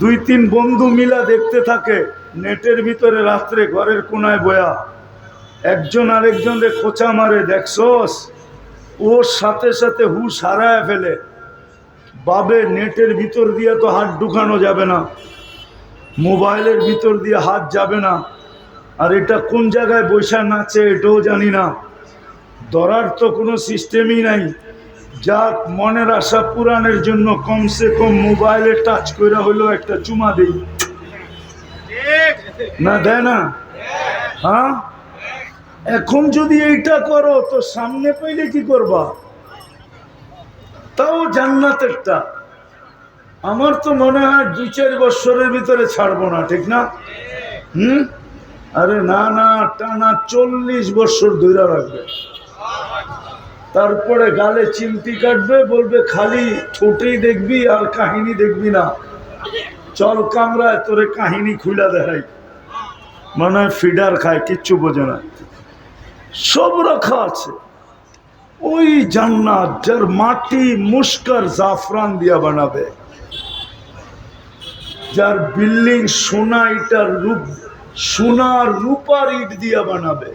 দুই তিন বন্ধু মিলা দেখতে থাকে নেটের ভিতরে রাত্রে ঘরের কোনায় বয়া, একজন আরেকজনরে খোঁচা মারে, দেখছস? ওর সাথে সাথে হুশ হারায় ফেলে। বাবে নেটের ভিতর দিয়ে তো হাত ঢুকানো যাবে না, মোবাইলের ভিতর দিয়ে হাত যাবে না, আর এটা কোন জায়গায় বৈশা নাচে এটাও জানি না, ধরার তো কোনো সিস্টেমই নাই। যাক, মনের আশা পূরণের জন্য কমসে কম মোবাইলে টাচ করে হইলো একটা চুমা দিই, না দেয় না? হ্যাঁ, এখন যদি এইটা করো তো সামনে পাইলে কি করবা? তাও জান্নাতেরটা। আমার তো মনে হয় 2-4 বছরের ভিতরে ছাড়বো না, ঠিক না? আরে না না, টানা 40 বছর ধরে রাখবে, তারপরে গালে চিমটি কাটবে, বলবে খালি ঠোঁটেই দেখবি আর কাহিনী দেখবি না, চল কামরায় তোরে কাহিনী খুলে দেখাই। মনে হয় ফিডার খায়, কিচ্ছু বোঝে না। সব রাখা আছে। ওই জান্নাত যার মাটি মুস্কার জাফরান দিয়া বানাবে, যার বিল্ডিং সোনা ইটার রূপ, সোনার রূপার ইট দিয়া বানাবে,